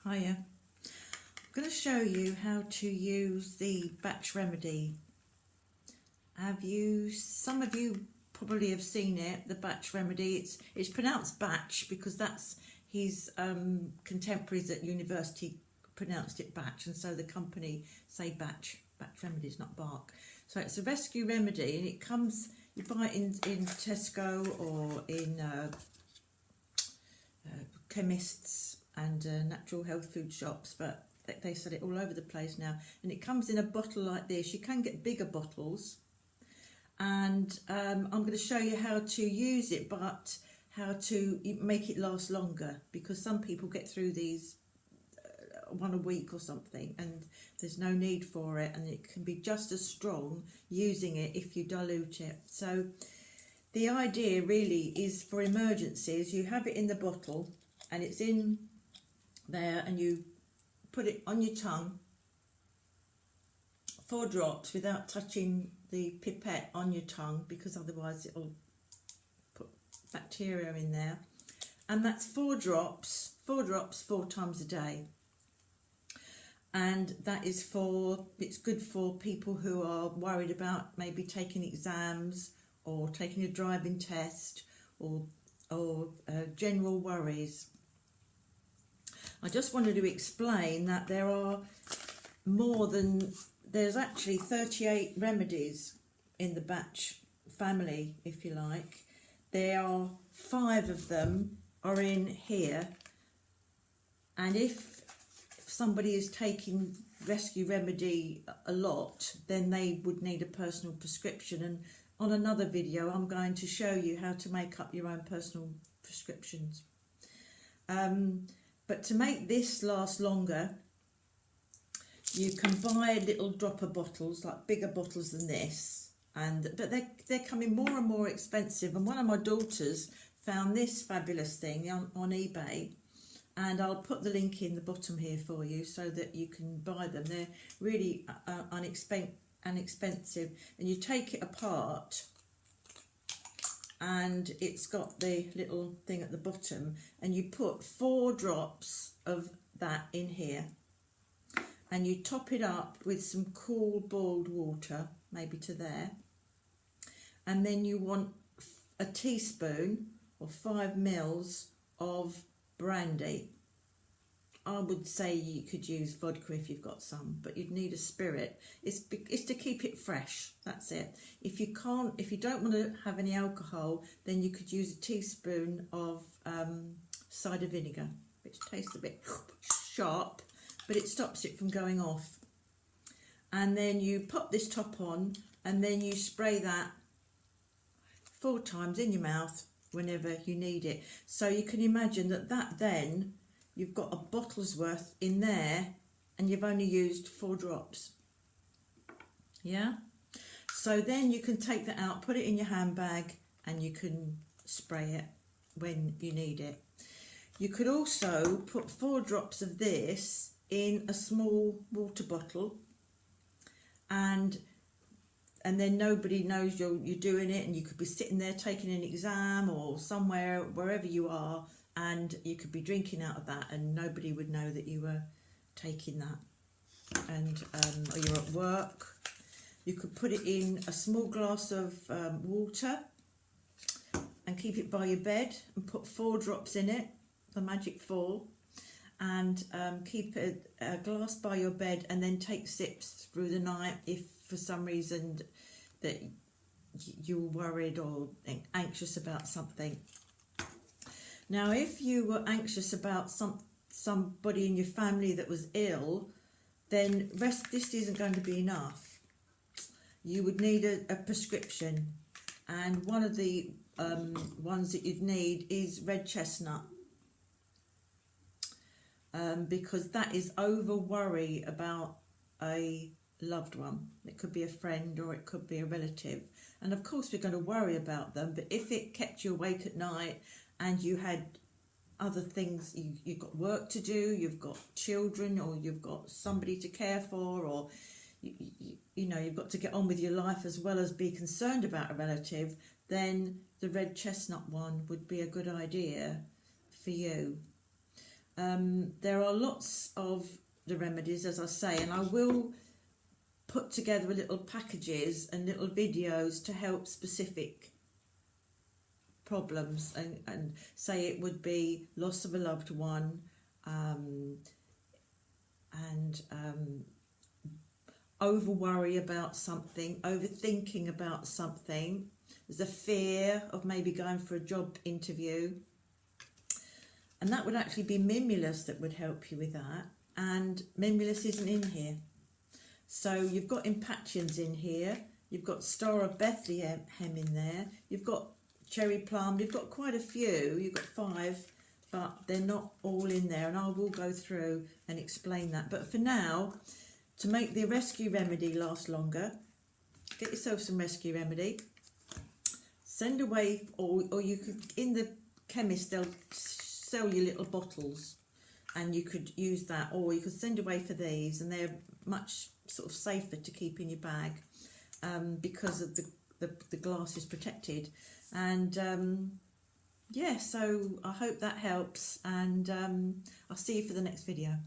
Hiya. I'm going to show you how to use the Bach remedy. Some of you probably have seen it, the Bach remedy. It's pronounced Bach because that's his contemporaries at university pronounced it Bach, and so the company say Bach Remedies, not Bach. So it's a rescue remedy, and it comes, you buy it in Tesco or in chemists and natural health food shops, but they sell it all over the place now, and it comes in a bottle like this. You can get bigger bottles, and I'm going to show you how to use it, but how to make it last longer, because some people get through these one a week or something, and there's no need for it, and it can be just as strong using it if you dilute it. So the idea really is for emergencies. You have it in the bottle and it's in there, and you put it on your tongue, 4 drops without touching the pipette on your tongue, because otherwise it'll put bacteria in there. And that's 4 drops 4 times a day. And that is it's good for people who are worried about maybe taking exams or taking a driving test or general worries. I just wanted to explain that there's actually 38 remedies in the Bach family, if you like. There are 5 of them are in here, and if somebody is taking rescue remedy a lot, then they would need a personal prescription, and on another video I'm going to show you how to make up your own personal prescriptions. But to make this last longer, you can buy little dropper bottles, like bigger bottles than this, but they're coming more and more expensive. And one of my daughters found this fabulous thing on eBay, and I'll put the link in the bottom here for you so that you can buy them. They're really inexpensive, and you take it apart, and it's got the little thing at the bottom, and you put 4 drops of that in here, and you top it up with some cool boiled water, maybe to there, and then you want a teaspoon or 5 mils of brandy. I would say you could use vodka if you've got some, but you'd need a spirit. It's to keep it fresh, that's it. If you don't want to have any alcohol, then you could use a teaspoon of cider vinegar, which tastes a bit sharp, but it stops it from going off. And then you pop this top on, and then you spray that 4 times in your mouth whenever you need it. So you can imagine that then you've got a bottle's worth in there, and you've only used 4 drops. Yeah? So then you can take that out, put it in your handbag, and you can spray it when you need it. You could also put 4 drops of this in a small water bottle, and then nobody knows you're doing it, and you could be sitting there taking an exam or somewhere, wherever you are, and you could be drinking out of that, and nobody would know that you were taking that. And or you're at work, you could put it in a small glass of water and keep it by your bed, and put 4 drops in it, the magic 4, and keep a glass by your bed, and then take sips through the night if for some reason that you're worried or anxious about something. Now, if you were anxious about somebody in your family that was ill, then this isn't going to be enough. You would need a prescription, and one of the ones that you'd need is red chestnut, because that is over worry about a loved one. It could be a friend or it could be a relative, and of course we're going to worry about them, but if it kept you awake at night and you had other things, you've got work to do, you've got children, or you've got somebody to care for, or you know, you've got to get on with your life as well as be concerned about a relative, then the red chestnut one would be a good idea for you. There are lots of the remedies, as I say, and I will put together little packages and little videos to help specific problems, and say it would be loss of a loved one, and over worry about something, overthinking about something. There's a fear of maybe going for a job interview, and that would actually be Mimulus that would help you with that, and Mimulus isn't in here. So you've got Impatiens in here, you've got Star of Bethlehem in there, you've got Cherry Plum, you've got quite a few, you've got 5, but they're not all in there, and I will go through and explain that. But for now, to make the rescue remedy last longer, get yourself some rescue remedy, send away, or you could, in the chemist, they'll sell you little bottles, and you could use that, or you could send away for these, and they're much sort of safer to keep in your bag, because of the glass is protected. And yeah, so I hope that helps, and I'll see you for the next video.